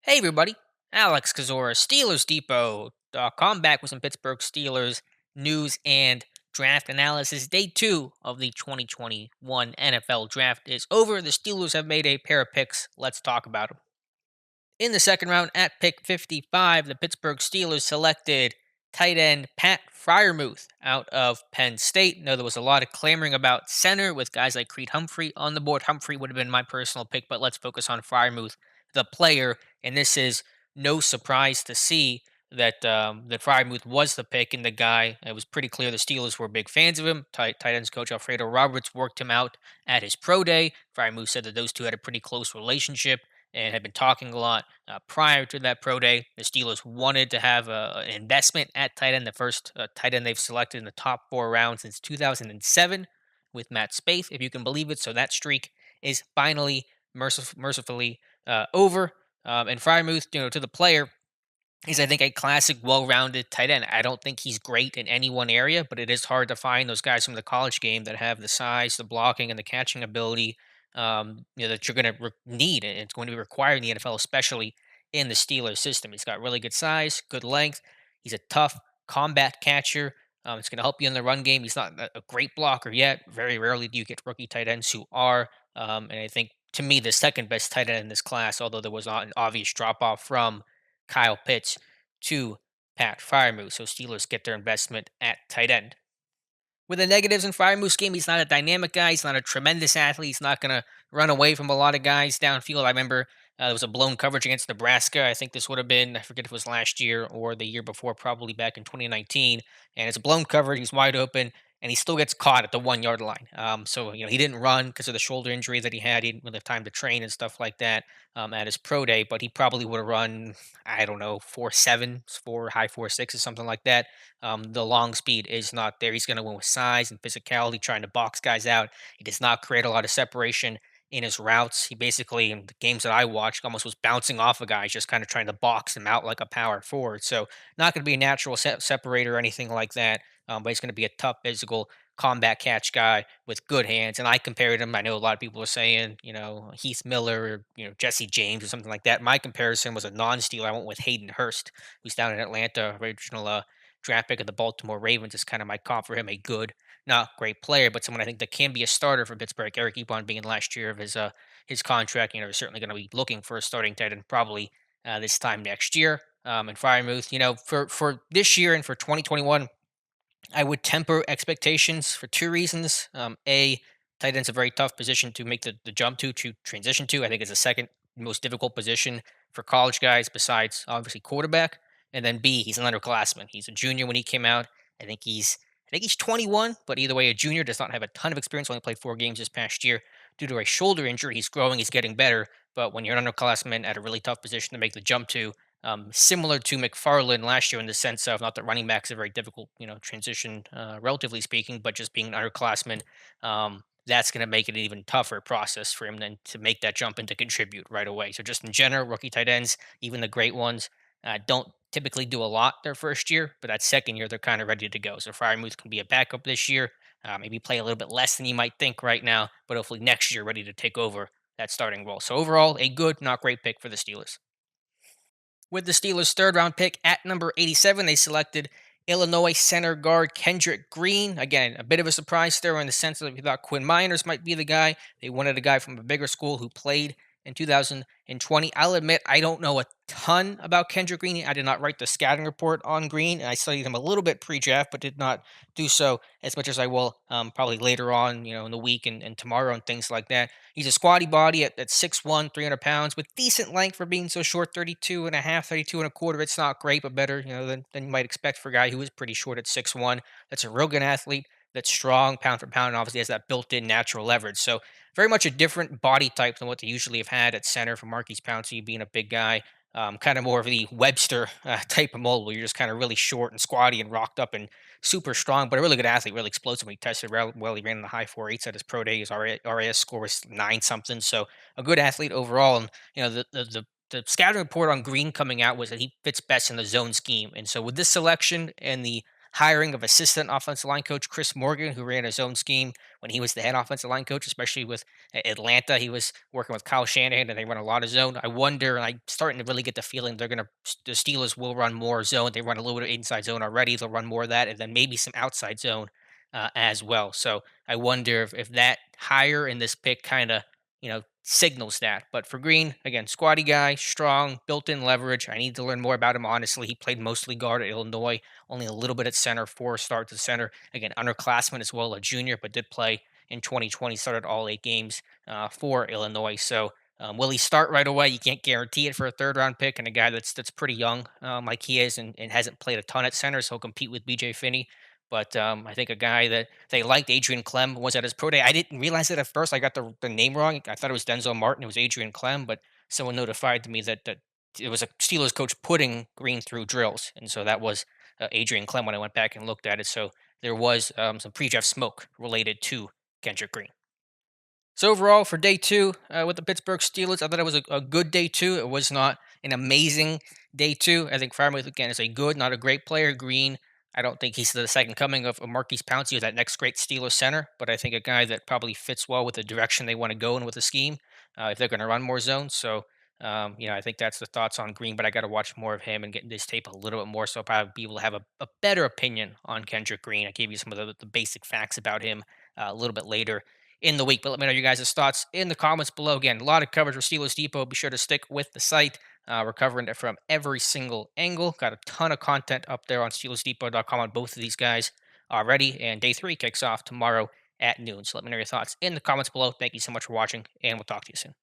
Hey everybody, Alex Kazora, SteelersDepot.com back with some Pittsburgh Steelers news and draft analysis. Day two of the 2021 NFL draft is over. The Steelers have made a pair of picks. Let's talk about them. In the second round, at pick 55, the Pittsburgh Steelers selected tight end Pat Freiermuth out of Penn State. Now, there was a lot of clamoring about center with guys like Creed Humphrey on the board. Humphrey would have been my personal pick, but let's focus on Freiermuth, the player. And this is no surprise to see that Freiermuth was the pick and the guy. It was pretty clear the Steelers were big fans of him. Tight ends coach Alfredo Roberts worked him out at his pro day. Freiermuth said that those two had a pretty close relationship and had been talking a lot prior to that pro day. The Steelers wanted to have an investment at tight end, the first tight end they've selected in the top four rounds since 2007 with Matt Spaeth, if you can believe it. So that streak is finally mercifully over. And Freiermuth, to the player, he's, I think, a classic, well-rounded tight end. I don't think he's great in any one area, but it is hard to find those guys from the college game that have the size, the blocking, and the catching ability. That you're going to need, and it's going to be required in the NFL, especially in the Steelers system. He's got really good size, good length. He's a tough combat catcher. It's going to help you in the run game. He's not a great blocker yet. Very rarely do you get rookie tight ends who are. And I think, to me, the second best tight end in this class, although there was not an obvious drop off from Kyle Pitts to Pat Freiermuth. So Steelers get their investment at tight end. With the negatives in Freiermuth's game, he's not a dynamic guy. He's not a tremendous athlete. He's not going to run away from a lot of guys downfield. I remember there was a blown coverage against Nebraska. I think this would have been, I forget if it was last year or the year before, probably back in 2019. And it's a blown coverage. He's wide open, and he still gets caught at the 1 yard line. So he didn't run because of the shoulder injury that he had. He didn't really have time to train and stuff like that at his pro day, but he probably would have run, I don't know, 4.7, high 4.6 or something like that. The long speed is not there. He's going to win with size and physicality, trying to box guys out. He does not create a lot of separation in his routes. He basically, in the games that I watched, almost was bouncing off of guys, just kind of trying to box him out like a power forward. So, not going to be a natural separator or anything like that. But he's going to be a tough, physical combat catch guy with good hands. And I compared him. I know a lot of people are saying, Heath Miller or Jesse James or something like that. My comparison was a non-stealer. I went with Hayden Hurst, who's down in Atlanta, original draft pick of the Baltimore Ravens. Is kind of my comp for him. A good, not great player, but someone I think that can be a starter for Pittsburgh. Eric Ebron being last year of his contract, is certainly going to be looking for a starting tight end probably this time next year. And Freiermuth, for this year and for 2021, I would temper expectations for two reasons. Tight end's a very tough position to make the jump to transition to. I think it's the second most difficult position for college guys besides obviously quarterback. And then B, he's an underclassman. He's a junior when he came out. I think he's 21, but either way, a junior does not have a ton of experience. Only played 4 games this past year due to a shoulder injury. He's growing, he's getting better. But when you're an underclassman at a really tough position to make the jump to, similar to McFarland last year in the sense of not that running backs a very difficult, transition, relatively speaking, but just being an underclassman, that's going to make it an even tougher process for him than to make that jump and to contribute right away. So just in general, rookie tight ends, even the great ones, don't typically do a lot their first year, but that second year they're kind of ready to go. So Freiermuth can be a backup this year, maybe play a little bit less than you might think right now, but hopefully next year ready to take over that starting role. So overall, a good, not great pick for the Steelers. With the Steelers' third round pick at number 87, they selected Illinois center guard Kendrick Green. Again, a bit of a surprise there in the sense that we thought Quinn Miners might be the guy. They wanted a guy from a bigger school who played in 2020. I'll admit I don't know a ton about Kendrick Green. I did not write the scouting report on Green, and I studied him a little bit pre-draft, but did not do so as much as I will probably later on, in the week and tomorrow and things like that. He's a squatty body at 6'1", 300 pounds with decent length for being so short, 32 and a half, 32 and a quarter. It's not great, but better, than you might expect for a guy who is pretty short at 6'1". That's a real good athlete. That's strong, pound for pound, and obviously has that built-in natural leverage. So very much a different body type than what they usually have had at center for Marquise Pouncey being a big guy. Kind of more of the Webster type of mold, where you're just kind of really short and squatty and rocked up and super strong, but a really good athlete, really explosive. When he tested well. He ran in the high 4.8s at his pro day. His RAS score was 9 something. So a good athlete overall. And the scouting report on Green coming out was that he fits best in the zone scheme. And so with this selection and the hiring of assistant offensive line coach Chris Morgan, who ran his own scheme when he was the head offensive line coach, especially with Atlanta. He was working with Kyle Shanahan, and they run a lot of zone. I wonder, and I'm starting to really get the feeling the Steelers will run more zone. They run a little bit of inside zone already. They'll run more of that, and then maybe some outside zone as well. So I wonder if that hire in this pick kind of signals that. But for Green, again, squatty guy, strong, built-in leverage. I need to learn more about him. Honestly, he played mostly guard at Illinois, only a little bit at center, 4 starts at center. Again, underclassman as well, a junior, but did play in 2020. Started all 8 games for Illinois. So. Will he start right away? You can't guarantee it for a third-round pick, and a guy that's pretty young, like he is, and hasn't played a ton at center, so he'll compete with BJ Finney. But I think a guy that they liked, Adrian Clem, was at his pro day. I didn't realize it at first. I got the name wrong. I thought it was Denzel Martin. It was Adrian Clem, but someone notified me that it was a Steelers coach putting Green through drills, and so that was Adrian Clem when I went back and looked at it. So there was some pre-draft smoke related to Kendrick Green. So overall, for day two with the Pittsburgh Steelers, I thought it was a good day two. It was not an amazing day two. I think Freiermuth again is a good, not a great player. Green, I don't think he's the second coming of Marquise Pouncey or that next great Steelers center, but I think a guy that probably fits well with the direction they want to go in with the scheme if they're going to run more zones. So I think that's the thoughts on Green, but I got to watch more of him and get this tape a little bit more, so I'll probably be able to have a better opinion on Kendrick Green. I gave you some of the basic facts about him a little bit later in the week. But let me know your guys' thoughts in the comments below. Again, a lot of coverage for Steelers Depot. Be sure to stick with the site. We're covering it from every single angle. Got a ton of content up there on SteelersDepot.com on both of these guys already. And day three kicks off tomorrow at noon. So let me know your thoughts in the comments below. Thank you so much for watching, and we'll talk to you soon.